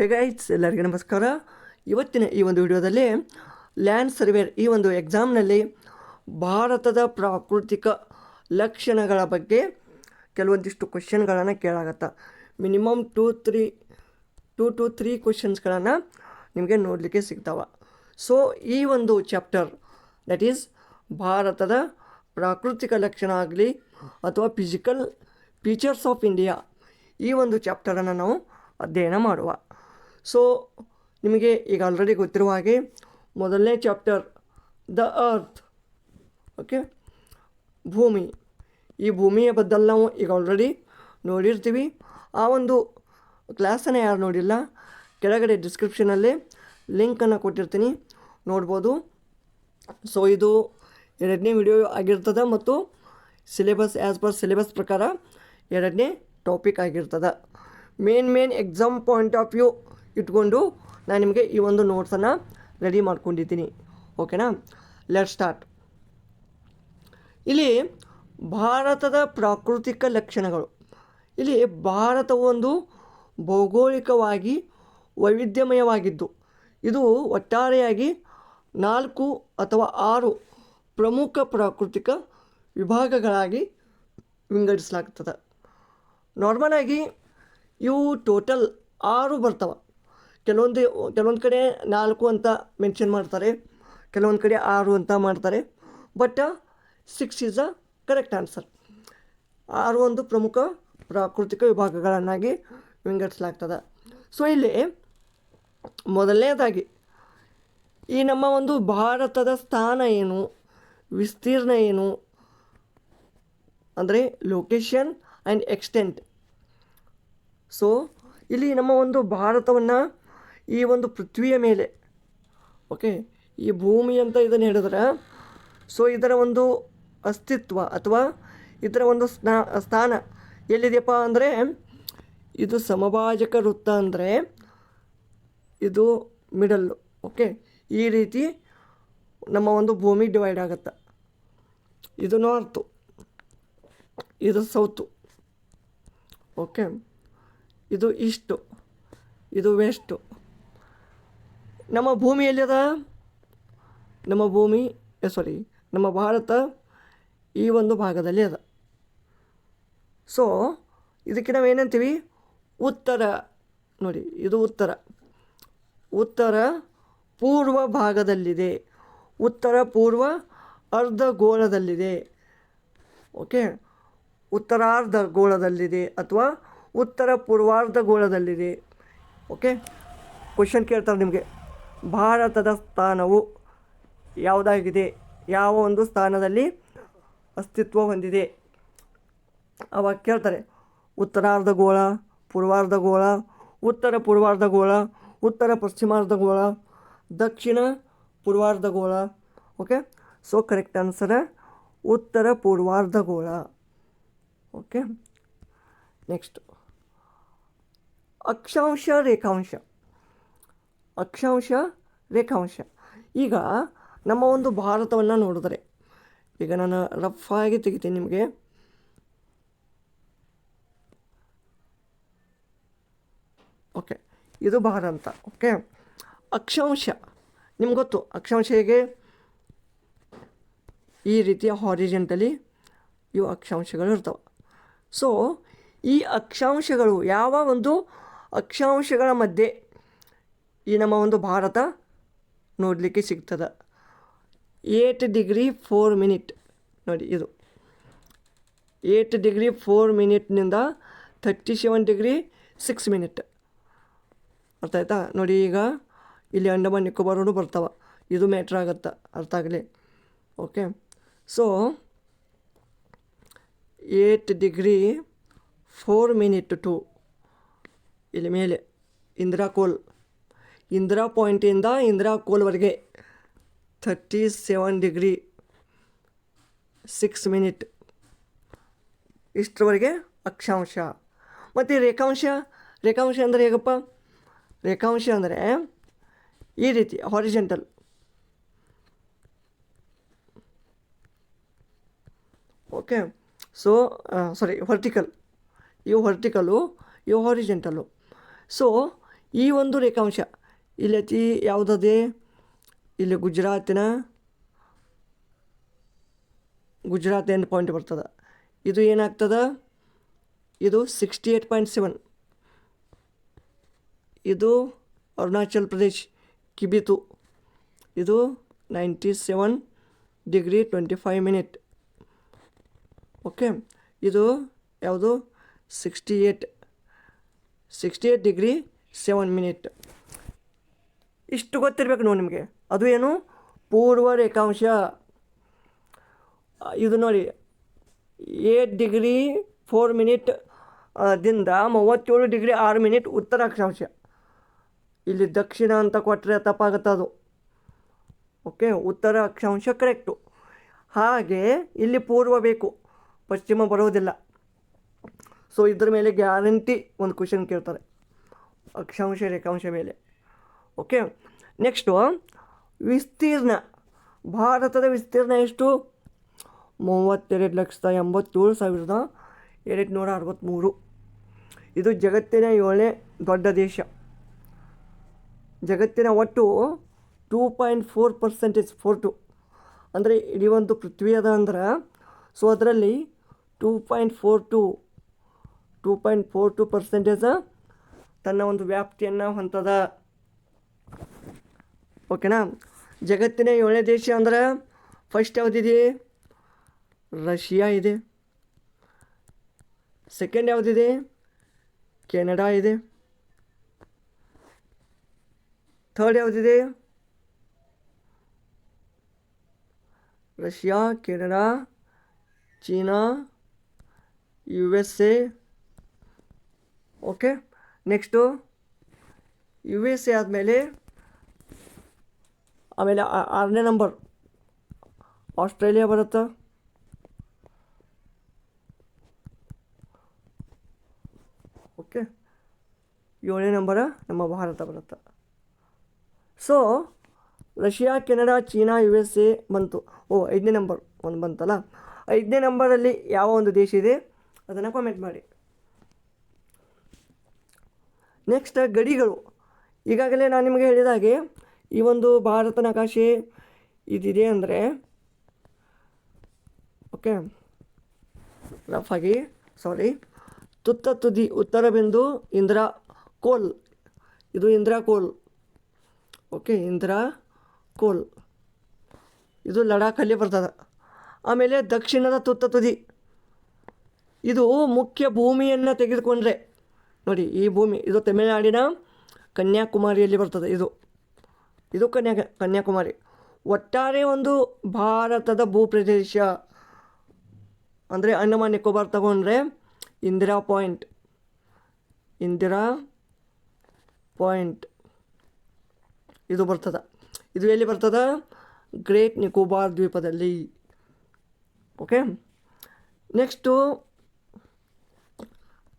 Hey guys, ಎಲ್ಲರಿಗೂ ನಮಸ್ಕಾರ. ಇವತ್ತಿನ ಈ ಒಂದು ವಿಡಿಯೋದಲ್ಲಿ ಲ್ಯಾಂಡ್ ಸರ್ವೇರ್ ಈ ಒಂದು ಎಕ್ಸಾಮ್ನಲ್ಲಿ ಭಾರತದ ಪ್ರಾಕೃತಿಕ ಲಕ್ಷಣಗಳ ಬಗ್ಗೆ ಕೆಲವೊಂದಿಷ್ಟು ಕ್ವಶನ್ಗಳನ್ನು ಕೇಳಾಗತ್ತೆ. ಮಿನಿಮಮ್ ಟೂ ಟು ತ್ರೀ ಕ್ವಶನ್ಸ್ಗಳನ್ನು ನಿಮಗೆ ನೋಡಲಿಕ್ಕೆ ಸಿಗ್ತಾವೆ. ಸೊ ಈ ಒಂದು ಚಾಪ್ಟರ್ ದಟ್ ಈಸ್ ಭಾರತದ ಪ್ರಾಕೃತಿಕ ಲಕ್ಷಣ ಆಗಲಿ ಅಥವಾ ಫಿಸಿಕಲ್ ಫೀಚರ್ಸ್ ಆಫ್ ಇಂಡಿಯಾ, ಈ ಒಂದು ಚಾಪ್ಟರನ್ನು ನಾವು ಅಧ್ಯಯನ ಮಾಡುವ. ಸೊ ನಿಮಗೆ ಈಗ ಆಲ್ರೆಡಿ ಗೊತ್ತಿರುವ ಹಾಗೆ ಮೊದಲನೇ ಚಾಪ್ಟರ್ ದ ಅರ್ತ್, ಓಕೆ, ಭೂಮಿ. ಈ ಭೂಮಿಯ ಬದಲು ನಾವು ಈಗ ಆಲ್ರೆಡಿ ನೋಡಿರ್ತೀವಿ. ಆ ಒಂದು ಕ್ಲಾಸನ್ನು ಯಾರು ನೋಡಿಲ್ಲ, ಕೆಳಗಡೆ ಡಿಸ್ಕ್ರಿಪ್ಷನಲ್ಲಿ ಲಿಂಕನ್ನು ಕೊಟ್ಟಿರ್ತೀನಿ, ನೋಡ್ಬೋದು. ಸೊ ಇದು ಎರಡನೇ ವಿಡಿಯೋ ಆಗಿರ್ತದೆ ಮತ್ತು ಸಿಲೆಬಸ್ ಆ್ಯಸ್ ಪರ್ ಸಿಲೆಬಸ್ ಪ್ರಕಾರ ಎರಡನೇ ಟಾಪಿಕ್ ಆಗಿರ್ತದೆ. Main exam point of view ಇಟ್ಕೊಂಡು ನಾನು ನಿಮಗೆ ಈ ಒಂದು ನೋಟ್ಸನ್ನು ರೆಡಿ ಮಾಡ್ಕೊಂಡಿದ್ದೀನಿ. ಓಕೆನಾ, ಲೆಟ್ ಸ್ಟಾರ್ಟ್. ಇಲ್ಲಿ ಭಾರತದ ಪ್ರಾಕೃತಿಕ ಲಕ್ಷಣಗಳು. ಇಲ್ಲಿ ಭಾರತವು ಒಂದು ಭೌಗೋಳಿಕವಾಗಿ ವೈವಿಧ್ಯಮಯವಾಗಿದ್ದು ಇದು ಒಟ್ಟಾರೆಯಾಗಿ 4 ಅಥವಾ 6 ಪ್ರಮುಖ ಪ್ರಾಕೃತಿಕ ವಿಭಾಗಗಳಾಗಿ ವಿಂಗಡಿಸಲಾಗ್ತದೆ. ನಾರ್ಮಲಾಗಿ ಇವು ಟೋಟಲ್ 6 ಬರ್ತವೆ. ಕೆಲವೊಂದು ಕಡೆ 4 ಅಂತ ಮೆನ್ಷನ್ ಮಾಡ್ತಾರೆ, ಕೆಲವೊಂದು ಕಡೆ 6 ಅಂತ ಮಾಡ್ತಾರೆ. But 6 is a correct answer. 6 ಒಂದು ಪ್ರಮುಖ ಪ್ರಾಕೃತಿಕ ವಿಭಾಗಗಳನ್ನಾಗಿ ವಿಂಗಡಿಸಲಾಗ್ತದೆ. ಸೊ ಇಲ್ಲಿ ಮೊದಲನೇದಾಗಿ ಈ ನಮ್ಮ ಒಂದು ಭಾರತದ ಸ್ಥಾನ ಏನು, ವಿಸ್ತೀರ್ಣ ಏನು ಅಂದರೆ ಲೊಕೇಶನ್ ಆ್ಯಂಡ್ ಎಕ್ಸ್ಟೆಂಟ್. ಸೊ ಇಲ್ಲಿ ನಮ್ಮ ಒಂದು ಭಾರತವನ್ನು ಈ ಒಂದು ಪೃಥ್ವಿಯ ಮೇಲೆ, ಓಕೆ, ಈ ಭೂಮಿ ಅಂತ ಇದನ್ನು ಹೇಳಿದ್ರೆ, ಸೊ ಇದರ ಒಂದು ಅಸ್ತಿತ್ವ ಅಥವಾ ಇದರ ಒಂದು ಸ್ಥಾನ ಎಲ್ಲಿದೆಯಪ್ಪ ಅಂದರೆ ಇದು ಸಮಭಾಜಕ ವೃತ್ತ, ಅಂದರೆ ಇದು ಮಿಡಲ್ಲು. ಓಕೆ, ಈ ರೀತಿ ನಮ್ಮ ಒಂದು ಭೂಮಿ ಡಿವೈಡ್ ಆಗುತ್ತೆ. ಇದು ನಾರ್ತು, ಇದು ಸೌತು, ಓಕೆ, ಇದು ಈಸ್ಟು, ಇದು ವೆಸ್ಟು. ನಮ್ಮ ಭೂಮಿ ಎಲ್ಲಿದೆ? ನಮ್ಮ ಭಾರತ ಈ ಒಂದು ಭಾಗದಲ್ಲಿ ಅದ. ಸೊ ಇದಕ್ಕೆ ನಾವು ಏನಂತೀವಿ? ಉತ್ತರ. ನೋಡಿ, ಇದು ಉತ್ತರ ಪೂರ್ವ ಭಾಗದಲ್ಲಿದೆ, ಉತ್ತರ ಪೂರ್ವ ಅರ್ಧಗೋಳದಲ್ಲಿದೆ. ಓಕೆ, ಉತ್ತರಾರ್ಧಗೋಳದಲ್ಲಿದೆ ಅಥವಾ ಉತ್ತರ ಪೂರ್ವಾರ್ಧಗೋಳದಲ್ಲಿದೆ. ಓಕೆ, ಕ್ವಶನ್ ಕೇಳ್ತಾರೆ ನಿಮಗೆ, ಭಾರತದ ಸ್ಥಾನವು ಯಾವುದಾಗಿದೆ, ಯಾವ ಒಂದು ಸ್ಥಾನದಲ್ಲಿ ಅಸ್ತಿತ್ವ ಹೊಂದಿದೆ ಅವಾಗ ಕೇಳ್ತಾರೆ. ಉತ್ತರಾರ್ಧಗೋಳ, ಪೂರ್ವಾರ್ಧಗೋಳ, ಉತ್ತರ ಪೂರ್ವಾರ್ಧಗೋಳ, ಉತ್ತರ ಪಶ್ಚಿಮಾರ್ಧಗೋಳ, ದಕ್ಷಿಣ ಪೂರ್ವಾರ್ಧಗೋಳ. ಓಕೆ, ಸೊ ಕರೆಕ್ಟ್ ಆನ್ಸರ್ ಉತ್ತರ ಪೂರ್ವಾರ್ಧಗೋಳ. Okay, next ಅಕ್ಷಾಂಶ ರೇಖಾಂಶ. ಈಗ ನಮ್ಮ ಒಂದು ಭಾರತವನ್ನು ನೋಡಿದ್ರೆ, ಈಗ ನಾನು ರಫ್ ಆಗಿ ತೆಗಿತೀನಿ ನಿಮಗೆ. ಓಕೆ, ಇದು ಭಾರತ. ಓಕೆ, ಅಕ್ಷಾಂಶ ನಿಮ್ಗೆ ಗೊತ್ತು. ಅಕ್ಷಾಂಶ ಹೇಗೆ? ಈ ರೀತಿಯ ಹಾರಿಜೆಂಟಲಿ ಇವು ಅಕ್ಷಾಂಶಗಳು ಇರ್ತವೆ. ಸೊ ಈ ಅಕ್ಷಾಂಶಗಳು, ಯಾವ ಒಂದು ಅಕ್ಷಾಂಶಗಳ ಮಧ್ಯೆ ಈ ನಮ್ಮ ಒಂದು ಭಾರತ ನೋಡಲಿಕ್ಕೆ ಸಿಗ್ತದೆ? 8 ಡಿಗ್ರಿ 4 ಮಿನಿಟ್. ನೋಡಿ, ಇದು 8 ಡಿಗ್ರಿ 4 ಮಿನಿಟ್ನಿಂದ 37 ಡಿಗ್ರಿ 6 ಮಿನಿಟ್. ಅರ್ಥ ಆಯ್ತಾ? ನೋಡಿ, ಈಗ ಇಲ್ಲಿ ಅಂಡಮಾನ್ ನಿಕೋಬಾರು ಬರ್ತಾವೆ, ಇದು ಮ್ಯಾಟ್ರ್ ಆಗುತ್ತೆ, ಅರ್ಥ ಆಗಲಿ. Okay, so 8 degree 4 minute to ಇಲ್ಲಿ ಮೇಲೆ ಇಂದಿರಾ ಪಾಯಿಂಟಿಂದ ಇಂದಿರಾ ಕೋಲ್ವರೆಗೆ 37 ಡಿಗ್ರಿ 6 ಮಿನಿಟ್, ಇಷ್ಟರವರೆಗೆ ಅಕ್ಷಾಂಶ. ಮತ್ತು ರೇಖಾಂಶ ಅಂದರೆ ಹೇಗಪ್ಪ? ರೇಖಾಂಶ ಅಂದರೆ ಈ ರೀತಿ ಹಾರಿಜೆಂಟಲ್. Okay, so vertical. ಇವು ಹಾರಿಜೆಂಟಲ್ಲು. ಸೊ ಈ ಒಂದು ರೇಖಾಂಶ ಇಲ್ಲಿ ಅತಿ ಯಾವುದದೆ, ಇಲ್ಲಿ ಗುಜರಾತ್ ಎಂಡ್ ಪಾಯಿಂಟ್ ಬರ್ತದೆ. ಇದು ಏನಾಗ್ತದೆ, ಇದು 68.7. ಇದು ಅರುಣಾಚಲ್ ಪ್ರದೇಶ್ ಕಿಬಿತು, ಇದು 97°25'. ಓಕೆ, ಇದು ಯಾವುದು 68°7'. ಇಷ್ಟು ಗೊತ್ತಿರಬೇಕು ನೋಡಿ ನಿಮಗೆ. ಅದು ಏನು, ಪೂರ್ವ ರೇಖಾಂಶ. ಇದು ನೋಡಿ 8°4' ದಿಂದ 37°6' ಉತ್ತರ ಅಕ್ಷಾಂಶ. ಇಲ್ಲಿ ದಕ್ಷಿಣ ಅಂತ ಕೊಟ್ಟರೆ ತಪ್ಪಾಗುತ್ತೆ ಅದು. ಓಕೆ, ಉತ್ತರ ಅಕ್ಷಾಂಶ ಕರೆಕ್ಟು. ಹಾಗೆ ಇಲ್ಲಿ ಪೂರ್ವ ಬೇಕು, ಪಶ್ಚಿಮ ಬರೋದಿಲ್ಲ. ಸೊ ಇದ್ರ ಮೇಲೆ ಗ್ಯಾರಂಟಿ ಒಂದು ಕ್ವೆಶನ್ ಕೇಳ್ತಾರೆ, ಅಕ್ಷಾಂಶ ರೇಖಾಂಶ ಮೇಲೆ. ಓಕೆ, ನೆಕ್ಸ್ಟು ವಿಸ್ತೀರ್ಣ. ಭಾರತದ ವಿಸ್ತೀರ್ಣ ಎಷ್ಟು, 32,87,863. ಇದು ಜಗತ್ತಿನ 7ನೇ ದೊಡ್ಡ ದೇಶ. ಜಗತ್ತಿನ ಒಟ್ಟು 2.4% 42 ಅಂದರೆ ಇಡೀ ಒಂದು ಪೃಥ್ವಿ ಅದ ಅಂದ್ರೆ, ಸೊ ಅದರಲ್ಲಿ 2.42% ತನ್ನ ಒಂದು ವ್ಯಾಪ್ತಿಯನ್ನು ಹೊಂದದ. ಓಕೆನಾ. ಜಗತ್ತಿನ 7ನೇ ದೇಶ ಅಂದ್ರೆ ಫಸ್ಟ್ ಯಾವುದಿದೆ, ರಷ್ಯಾ ಇದೆ. ಸೆಕೆಂಡ್ ಯಾವುದಿದೆ, ಕೆನಡಾ ಇದೆ. ಥರ್ಡ್ ಯಾವುದಿದೆ, Russia, Canada, China, USA. Okay, next USA ಆದಮೇಲೆ ಆಮೇಲೆ 6ನೇ ನಂಬರ್ ಆಸ್ಟ್ರೇಲಿಯಾ ಬರುತ್ತೆ. ಓಕೆ, 7ನೇ ನಂಬರ ನಮ್ಮ ಭಾರತ ಬರುತ್ತೆ. So Russia, Canada, China, USA ಬಂತು. 5ನೇ ನಂಬರ್ ಒಂದು ಬಂತಲ್ಲ. 5ನೇ ನಂಬರಲ್ಲಿ ಯಾವ ಒಂದು ದೇಶ ಇದೆ ಅದನ್ನು ಕಾಮೆಂಟ್ ಮಾಡಿ. ನೆಕ್ಸ್ಟ್ ಗಡಿಗಳು. ಈಗಾಗಲೇ ನಾನು ನಿಮಗೆ ಹೇಳಿದ ಹಾಗೆ ಈ ಒಂದು ಭಾರತ ನಕಾಶೆ ಇದಿದೆ ಅಂದರೆ, ಓಕೆ ರಫ್ ಆಗಿ, ತುತ್ತ ತುದಿ ಉತ್ತರ ಬಿಂದು ಇಂದಿರಾ ಕೋಲ್. ಇದು ಇಂದಿರಾ ಕೋಲ್. ಓಕೆ, ಇಂದಿರಾ ಕೋಲ್ ಇದು ಲಡಾಖಲ್ಲಿ ಬರ್ತದೆ. ಆಮೇಲೆ ದಕ್ಷಿಣದ ತುತ್ತ ತುದಿ ಇದು ಮುಖ್ಯ ಭೂಮಿಯನ್ನು ತೆಗೆದುಕೊಂಡ್ರೆ ನೋಡಿ, ಈ ಭೂಮಿ ಇದು ತಮಿಳುನಾಡಿನ ಕನ್ಯಾಕುಮಾರಿಯಲ್ಲಿ ಬರ್ತದೆ. ಇದು ಕನ್ಯಾಕುಮಾರಿ. ಒಟ್ಟಾರೆ ಒಂದು ಭಾರತದ ಭೂಪ್ರದೇಶ ಅಂದರೆ ಅಂಡಮಾನ್ ನಿಕೋಬಾರ್ ತಗೊಂಡ್ರೆ ಇಂದಿರಾ ಪಾಯಿಂಟ್ ಇದು ಬರ್ತದೆ. ಇದು ಎಲ್ಲಿ ಬರ್ತದೆ, ಗ್ರೇಟ್ ನಿಕೋಬಾರ್ ದ್ವೀಪದಲ್ಲಿ. ಓಕೆ, ನೆಕ್ಸ್ಟು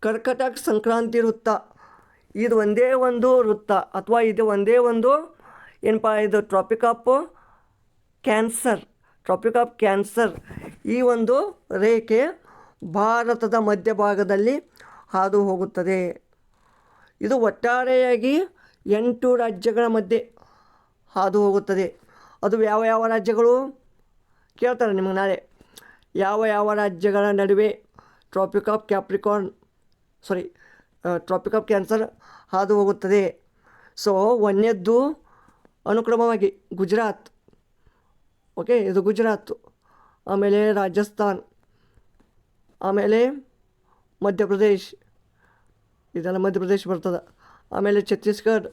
ಕರ್ಕಟಕ ಸಂಕ್ರಾಂತಿ ವೃತ್ತ. ಇದು ಒಂದೇ ಒಂದು ವೃತ್ತ ಅಥವಾ ಇದು ಒಂದೇ ಒಂದು ಏನಪ್ಪ, ಇದು ಟ್ರಾಪಿಕ್ ಆಫ್ ಕ್ಯಾನ್ಸರ್. ಈ ಒಂದು ರೇಖೆ ಭಾರತದ ಮಧ್ಯಭಾಗದಲ್ಲಿ ಹಾದು ಹೋಗುತ್ತದೆ. ಇದು ಒಟ್ಟಾರೆಯಾಗಿ 8 ರಾಜ್ಯಗಳ ಮಧ್ಯೆ ಹಾದು ಹೋಗುತ್ತದೆ. ಅದು ಯಾವ ರಾಜ್ಯಗಳು ಕೇಳ್ತಾರೆ ನಿಮಗೆ ನಾಳೆ. ಯಾವ ರಾಜ್ಯಗಳ ನಡುವೆ ಟ್ರಾಪಿಕ್ ಆಫ್ ಕ್ಯಾನ್ಸರ್ ಹಾದು ಹೋಗುತ್ತದೆ. ಸೊ ಒಂದನೇದ್ದು ಅನುಕ್ರಮವಾಗಿ ಗುಜರಾತ್. ಓಕೆ, ಇದು ಗುಜರಾತ್, ಆಮೇಲೆ ರಾಜಸ್ಥಾನ್, ಆಮೇಲೆ ಮಧ್ಯಪ್ರದೇಶ್, ಇದೆಲ್ಲ ಮಧ್ಯಪ್ರದೇಶ್ ಬರ್ತದೆ. ಆಮೇಲೆ ಛತ್ತೀಸ್ಗಢ,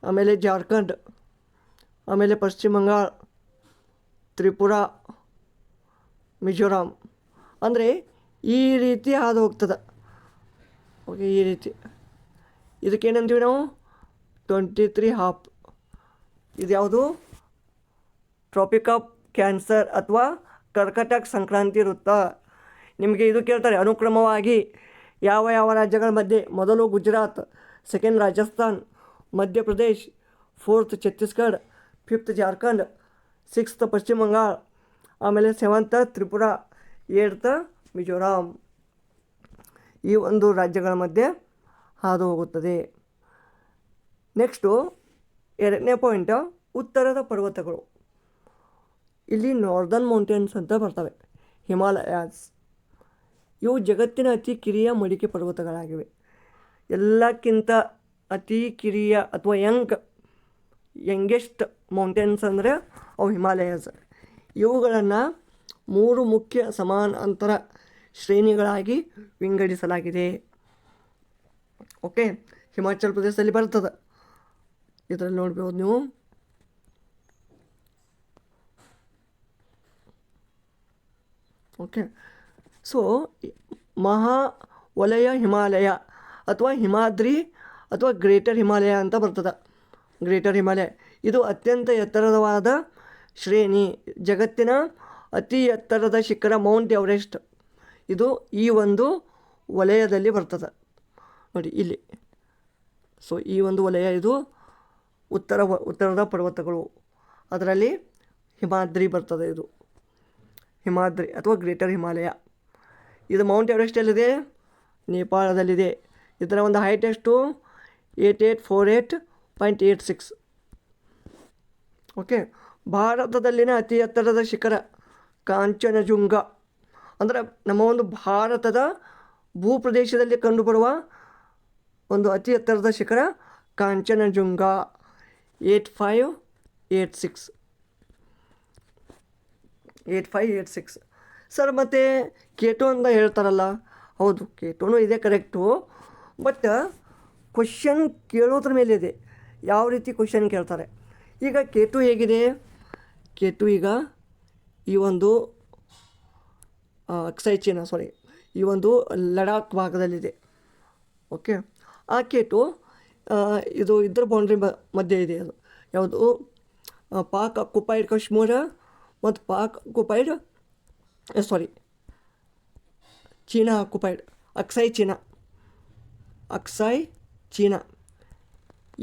ಆಮೇಲೆ ಜಾರ್ಖಂಡ್, ಆಮೇಲೆ ಪಶ್ಚಿಮ ಬಂಗಾಳ, ತ್ರಿಪುರಾ, ಮಿಜೋರಾಂ. ಅಂದರೆ ಈ ರೀತಿ ಹಾದು ಹೋಗ್ತದೆ. ಓಕೆ, ಈ ರೀತಿ. ಇದಕ್ಕೇನಂತೀವಿ ನಾವು 23½ ಇದು ಯಾವುದು, ಟ್ರಾಪಿಕ್ ಆಫ್ ಕ್ಯಾನ್ಸರ್ ಅಥವಾ ಕರ್ಕಟಕ ಸಂಕ್ರಾಂತಿ ವೃತ್ತ. ನಿಮಗೆ ಇದು ಕೇಳ್ತಾರೆ ಅನುಕ್ರಮವಾಗಿ ಯಾವ ರಾಜ್ಯಗಳ ಮಧ್ಯೆ. ಮೊದಲು Gujarat, second Rajasthan, Madhya Pradesh, 4th Chhattisgarh, 5th Jharkhand, 6th ಪಶ್ಚಿಮ ಬಂಗಾಳ, ಆಮೇಲೆ 7th ತ್ರಿಪುರಾ, 8th ಮಿಜೋರಾಂ. ಈ ಒಂದು ರಾಜ್ಯಗಳ ಮಧ್ಯೆ ಹಾದು ಹೋಗುತ್ತದೆ. ನೆಕ್ಸ್ಟು 2ನೇ ಪಾಯಿಂಟ್ ಉತ್ತರದ ಪರ್ವತಗಳು. ಇಲ್ಲಿ ನಾರ್ದರ್ನ್ ಮೌಂಟೇನ್ಸ್ ಅಂತ ಬರ್ತವೆ, ಹಿಮಾಲಯಾಸ್. ಇವು ಜಗತ್ತಿನ ಅತಿ ಕಿರಿಯ ಮಡಿಕೆ ಪರ್ವತಗಳಾಗಿವೆ. ಎಲ್ಲಕ್ಕಿಂತ ಅತಿ ಕಿರಿಯ ಅಥವಾ ಯಂಗೆಸ್ಟ್ ಮೌಂಟೇನ್ಸ್ ಅಂದರೆ ಅವು ಹಿಮಾಲಯಾಸ್. ಇವುಗಳನ್ನು 3 ಮುಖ್ಯ ಸಮಾನಾಂತರ ಶ್ರೇಣಿಗಳಾಗಿ ವಿಂಗಡಿಸಲಾಗಿದೆ. ಓಕೆ, ಹಿಮಾಚಲ ಪ್ರದೇಶದಲ್ಲಿ ಬರ್ತದೆ. ಇದರಲ್ಲಿ ನೋಡ್ಬೋದು ನೀವು. ಓಕೆ, ಸೊ ಮಹಾವಲಯ ಹಿಮಾಲಯ ಅಥವಾ ಹಿಮಾದ್ರಿ ಅಥವಾ ಗ್ರೇಟರ್ ಹಿಮಾಲಯ ಅಂತ ಬರ್ತದೆ. ಗ್ರೇಟರ್ ಹಿಮಾಲಯ ಇದು ಅತ್ಯಂತ ಎತ್ತರವಾದ ಶ್ರೇಣಿ. ಜಗತ್ತಿನ ಅತಿ ಎತ್ತರದ ಶಿಖರ ಮೌಂಟ್ ಎವರೆಸ್ಟ್ ಇದು ಈ ಒಂದು ವಲಯದಲ್ಲಿ ಬರ್ತದೆ. ನೋಡಿ ಇಲ್ಲಿ. ಸೊ ಈ ಒಂದು ವಲಯ ಇದು ಉತ್ತರದ ಪರ್ವತಗಳು. ಅದರಲ್ಲಿ ಹಿಮಾದ್ರಿ ಬರ್ತದೆ. ಇದು ಹಿಮಾದ್ರಿ ಅಥವಾ ಗ್ರೇಟರ್ ಹಿಮಾಲಯ. ಇದು ಮೌಂಟ್ ಎವರೆಸ್ಟ್ ಎಲ್ಲಿದೆ? ನೇಪಾಳದಲ್ಲಿದೆ. ಇದರ ಒಂದು ಹೈಟ್ ಎಷ್ಟು? 8848.86. ಓಕೆ, ಭಾರತದಲ್ಲಿನ ಅತಿ ಎತ್ತರದ ಶಿಖರ ಕಾಂಚನಜುಂಗ. ಅಂದರೆ ನಮ್ಮ ಒಂದು ಭಾರತದ ಭೂಪ್ರದೇಶದಲ್ಲಿ ಕಂಡುಬರುವ ಒಂದು ಅತಿ ಎತ್ತರದ ಶಿಖರ ಕಾಂಚನಜುಂಗ 8586. ಸರ್ ಮತ್ತು ಕೇಟು ಅಂತ ಹೇಳ್ತಾರಲ್ಲ, ಹೌದು ಕೇಟೋನು ಇದೆ, ಕರೆಕ್ಟು. ಬಟ್ ಕ್ವಶನ್ ಕೇಳೋದ್ರ ಮೇಲೆ ಇದೆ, ಯಾವ ರೀತಿ ಕ್ವಶನ್ ಕೇಳ್ತಾರೆ. ಈಗ ಕೇಟು ಹೇಗಿದೆ? ಕೇಟು ಈಗ ಈ ಒಂದು ಈ ಒಂದು ಲಡಾಖ್ ಭಾಗದಲ್ಲಿದೆ. ಓಕೆ, ಆ ಕೇಟು ಇದು ಇದ್ರ ಬೌಂಡ್ರಿ ಮಧ್ಯೆ ಇದೆ. ಅದು ಯಾವುದು? ಪಾಕ್ ಅಕ್ಯುಪೈಡ್ ಕಾಶ್ಮೀರ ಮತ್ತು Pak occupied China occupied Aksai China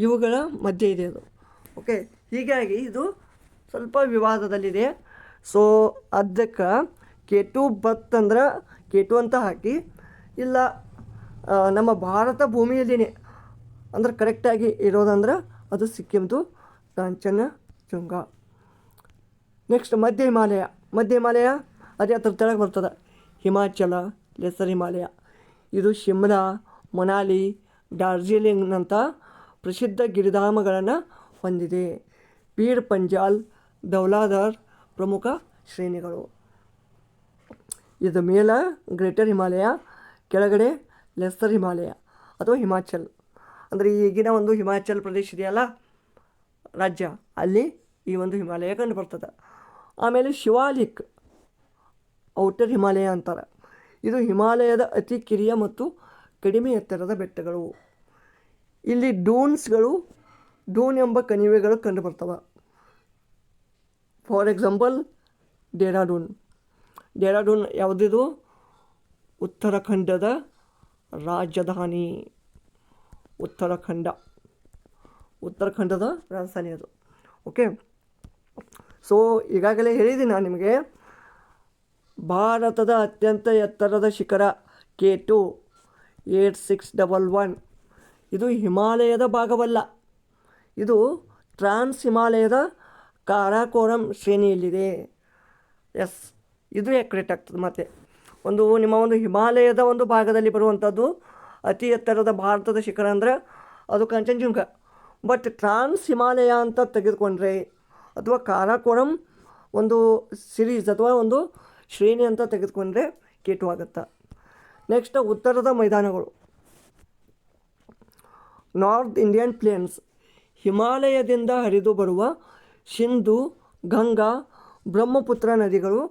ಇವುಗಳ ಮಧ್ಯೆ ಇದೆ ಅದು. ಓಕೆ, ಹೀಗಾಗಿ ಇದು ಸ್ವಲ್ಪ ವಿವಾದದಲ್ಲಿದೆ. ಸೊ ಅದಕ್ಕೆ ಕೇಟು ಬತ್ತಂದ್ರೆ ಕೇಟು ಅಂತ ಹಾಕಿ, ಇಲ್ಲ ನಮ್ಮ ಭಾರತ ಭೂಮಿಯಲ್ಲಿನೇ ಅಂದ್ರೆ ಕರೆಕ್ಟಾಗಿ ಇರೋದಂದ್ರೆ ಅದು ಸಿಕ್ಕಿಮ್ದು ಕಾಂಚನಜುಂಗ. ನೆಕ್ಸ್ಟ್ ಮಧ್ಯ ಹಿಮಾಲಯ ಅದೇ ಅದ್ರ ತೆಳಗೆ ಬರ್ತದೆ. ಹಿಮಾಚಲ ಲೆಸರ್ ಹಿಮಾಲಯ ಇದು ಶಿಮ್ಲಾ, ಮನಾಲಿ, ಡಾರ್ಜಿಲಿಂಗ್ನಂಥ ಪ್ರಸಿದ್ಧ ಗಿರಿಧಾಮಗಳನ್ನು ಹೊಂದಿದೆ. ಪೀರ್ ಪಂಜಾಲ್, ಧೌಲಾಧರ್ ಪ್ರಮುಖ ಶ್ರೇಣಿಗಳು. ಇದು ಮೇಲ ಗ್ರೇಟರ್ ಹಿಮಾಲಯ, ಕೆಳಗಡೆ ಲೆಸರ್ ಹಿಮಾಲಯ ಅಥವಾ ಹಿಮಾಚಲ್. ಅಂದರೆ ಈಗಿನ ಒಂದು ಹಿಮಾಚಲ್ ಪ್ರದೇಶ ಇದೆಯಲ್ಲ ರಾಜ್ಯ, ಅಲ್ಲಿ ಈ ಒಂದು ಹಿಮಾಲಯ ಕಂಡು ಬರ್ತದೆ. ಆಮೇಲೆ ಶಿವಾಲಿಕ್ ಔಟರ್ ಹಿಮಾಲಯ ಅಂತಾರೆ. ಇದು ಹಿಮಾಲಯದ ಅತಿ ಕಿರಿಯ ಮತ್ತು ಕಡಿಮೆ ಎತ್ತರದ ಬೆಟ್ಟಗಳು. ಇಲ್ಲಿ ಡೂನ್ ಎಂಬ ಕಣಿವೆಗಳು ಕಂಡು ಬರ್ತವೆ. ಫಾರ್ ಎಕ್ಸಾಂಪಲ್ ಡೆಹ್ರಾಡೂನ್ ಯಾವುದಿದು? ಉತ್ತರಾಖಂಡದ ರಾಜಧಾನಿ. ಉತ್ತರಾಖಂಡದ ರಾಜಧಾನಿ ಅದು. ಓಕೆ, ಸೊ ಈಗಾಗಲೇ ಹೇಳಿದ್ದೀನಿ ನಾನು ನಿಮಗೆ, ಭಾರತದ ಅತ್ಯಂತ ಎತ್ತರದ ಶಿಖರ K2 8611. ಇದು ಹಿಮಾಲಯದ ಭಾಗವಲ್ಲ, ಇದು ಟ್ರಾನ್ಸ್ ಹಿಮಾಲಯದ ಕಾರಾಕೋರಂ ಶ್ರೇಣಿಯಲ್ಲಿದೆ. ಎಸ್, ಇದು ಆ್ಯಕ್ಯುರೇಟ್ ಆಗ್ತದೆ. ಮತ್ತು ನಿಮ್ಮ ಒಂದು ಹಿಮಾಲಯದ ಒಂದು ಭಾಗದಲ್ಲಿ ಬರುವಂಥದ್ದು ಅತಿ ಎತ್ತರದ ಭಾರತದ ಶಿಖರ ಅಂದರೆ ಅದು ಕಾಂಚನಜುಂಗ. ಬಟ್ ಟ್ರಾನ್ಸ್ ಹಿಮಾಲಯ ಅಂತ ತೆಗೆದುಕೊಂಡ್ರೆ ಅಥವಾ ಕಾರಾಕೋರಂ ಒಂದು ಸಿರೀಸ್ ಅಥವಾ ಒಂದು ಶ್ರೇಣಿ ಅಂತ ತೆಗೆದುಕೊಂಡ್ರೆ ಕೇಟು ಆಗುತ್ತೆ. ನೆಕ್ಸ್ಟ್ ಉತ್ತರದ ಮೈದಾನಗಳು. North Indian planes. ಹಿಮಾಲಯದಿಂದ ಹರಿದು ಬರುವ ಸಿಂಧು, ಗಂಗಾ, ಬ್ರಹ್ಮಪುತ್ರ ನದಿಗಳು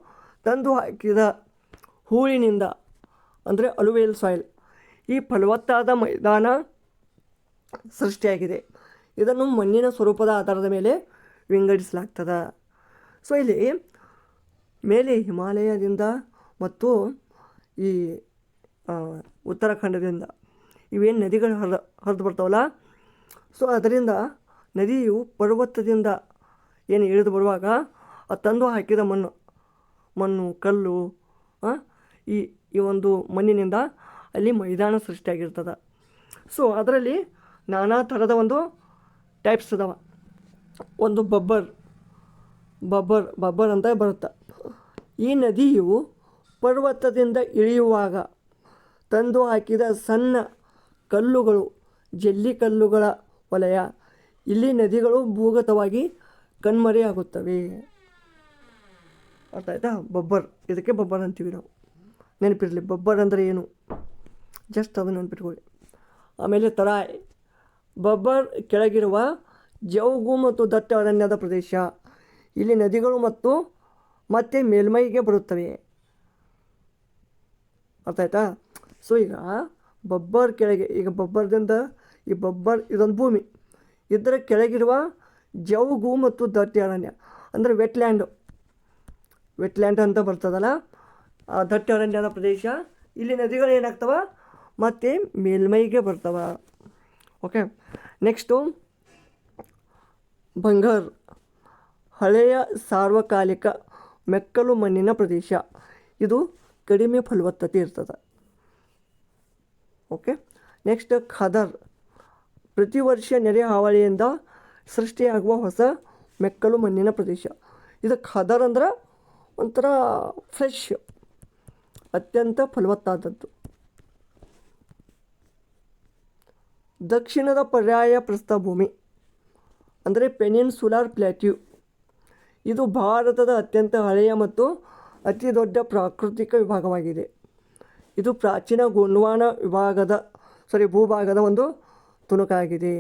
ತಂದು ಹಾಕಿದ ಹೂಳಿನಿಂದ ಅಂದರೆ ಅಲುವೇಲ್ ಸಾಯಿಲ್ ಈ ಫಲವತ್ತಾದ ಮೈದಾನ ಸೃಷ್ಟಿಯಾಗಿದೆ. ಇದನ್ನು ಮಣ್ಣಿನ ಸ್ವರೂಪದ ಆಧಾರದ ಮೇಲೆ ವಿಂಗಡಿಸಲಾಗ್ತದೆ. ಸೊ ಇಲ್ಲಿ ಮೇಲೆ ಹಿಮಾಲಯದಿಂದ ಮತ್ತು ಈ ಉತ್ತರಾಖಂಡದಿಂದ ಇವೇನು ನದಿಗಳು ಹರಿದು ಬರ್ತಾವಲ್ಲ, ಸೊ ಅದರಿಂದ ನದಿಯು ಪರ್ವತದಿಂದ ಏನು ಇಳಿದು ಬರುವಾಗ ಅದು ತಂದು ಹಾಕಿದ ಮಣ್ಣು ಕಲ್ಲು ಈ ಒಂದು ಮಣ್ಣಿನಿಂದ ಅಲ್ಲಿ ಮೈದಾನ ಸೃಷ್ಟಿಯಾಗಿರ್ತದೆ. ಸೊ ಅದರಲ್ಲಿ ನಾನಾ ಥರದ ಒಂದು ಟೈಪ್ಸ್ ಅದಾವ. ಒಂದು ಬಬ್ಬರ್ ಅಂತ ಬರುತ್ತೆ. ಈ ನದಿಯು ಪರ್ವತದಿಂದ ಇಳಿಯುವಾಗ ತಂದು ಹಾಕಿದ ಸಣ್ಣ ಕಲ್ಲುಗಳು, ಜಲ್ಲಿ ಕಲ್ಲುಗಳ ವಲಯ. ಇಲ್ಲಿ ನದಿಗಳು ಭೂಗತವಾಗಿ ಕಣ್ಮರೆಯಾಗುತ್ತವೆ. ಅರ್ಥ ಆಯ್ತಾ? ಇದಕ್ಕೆ ಬಬ್ಬರ್ ಅಂತೀವಿ ನಾವು. ನೆನಪಿರಲಿ, ಬಬ್ಬರ್ ಅಂದರೆ ಏನು, ಜಸ್ಟ್ ಅದು ನೆನಪಿಟ್ಕೊಳ್ಳಿ. ಆಮೇಲೆ ತರಾಯ್. ಬಬ್ಬರ್ ಕೆಳಗಿರುವ ಜೌಗು ಮತ್ತು ದಟ್ಟ ಅರಣ್ಯದ ಪ್ರದೇಶ. ಇಲ್ಲಿ ನದಿಗಳು ಮತ್ತೆ ಮೇಲ್ಮೈಗೆ ಬರುತ್ತವೆ. ಅರ್ಥ ಆಯ್ತಾ? ಸೊ ಈಗ ಬಬ್ಬರ್ ಕೆಳಗೆ, ಈಗ ಬಬ್ಬರ್ ಇದೊಂದು ಭೂಮಿ, ಇದರ ಕೆಳಗಿರುವ ಜೌಗು ಮತ್ತು ದಟ್ಟ ಅರಣ್ಯ ಅಂದರೆ ವೆಟ್ಲ್ಯಾಂಡ್ ಅಂತ ಬರ್ತದಲ್ಲ, ಆ ದಟ್ಟ ಅರಣ್ಯದ ಪ್ರದೇಶ. ಇಲ್ಲಿ ನದಿಗಳು ಏನಾಗ್ತವ, ಮತ್ತು ಮೇಲ್ಮೈಗೆ ಬರ್ತವ. ಓಕೆ, ನೆಕ್ಸ್ಟು ಬಂಗರ್, ಹಳೆಯ ಸಾರ್ವಕಾಲಿಕ ಮೆಕ್ಕಲು ಮಣ್ಣಿನ ಪ್ರದೇಶ. ಇದು ಕಡಿಮೆ ಫಲವತ್ತತೆ ಇರ್ತದೆ. ಓಕೆ, ನೆಕ್ಸ್ಟ್ ಖದರ್, ಪ್ರತಿ ವರ್ಷ ನೆರೆ ಹಾವಳಿಯಿಂದ ಸೃಷ್ಟಿಯಾಗುವ ಹೊಸ ಮೆಕ್ಕಲು ಮಣ್ಣಿನ ಪ್ರದೇಶ. ಇದು ಖದರ್ ಅಂದ್ರೆ ಒಂಥರ ಫ್ರೆಶ್, ಅತ್ಯಂತ ಫಲವತ್ತಾದದ್ದು. ದಕ್ಷಿಣದ ಪರ್ಯಾಯ ಪ್ರಸ್ಥಭೂಮಿ ಅಂದರೆ ಪೆನಿನ್ಸುಲಾರ್ ಪ್ಲ್ಯಾಟ್ಯೂ. ಇದು ಭಾರತದ ಅತ್ಯಂತ ಹಳೆಯ ಮತ್ತು ಅತಿ ದೊಡ್ಡ ಪ್ರಾಕೃತಿಕ ವಿಭಾಗವಾಗಿದೆ. ಇದು ಪ್ರಾಚೀನ ಗೊಂಡ್ವಾನ ಭೂಭಾಗದ ಒಂದು ತುಣುಕಾಗಿದೆ.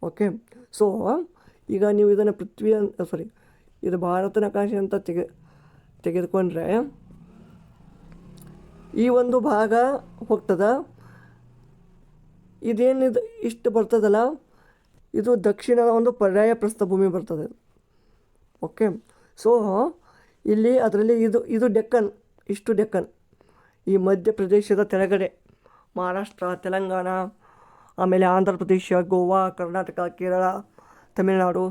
ಓಕೆ, ಸೊ ಈಗ ನೀವು ಇದನ್ನು ಇದು ಭಾರತ ನಕಾಶೆ ಅಂತ ತೆಗೆದುಕೊಂಡ್ರೆ ಈ ಒಂದು ಭಾಗ ಹೋಗ್ತದೆ. ಇದೇನಿದು ಇಷ್ಟು ಬರ್ತದಲ್ಲ, ಇದು ದಕ್ಷಿಣದ ಒಂದು ಪರ್ಯಾಯ ಪ್ರಸ್ಥಭೂಮಿ ಬರ್ತದೆ. ಓಕೆ, ಸೊ ಇಲ್ಲಿ ಅದರಲ್ಲಿ ಇದು ಡೆಕ್ಕನ್, ಇಷ್ಟು ಡೆಕ್ಕನ್. ಈ ಮಧ್ಯಪ್ರದೇಶದ ಕೆಳಗಡೆ ಮಹಾರಾಷ್ಟ್ರ, ತೆಲಂಗಾಣ, ಆಮೇಲೆ ಆಂಧ್ರ ಪ್ರದೇಶ, ಗೋವಾ, ಕರ್ನಾಟಕ, ಕೇರಳ, ತಮಿಳುನಾಡು.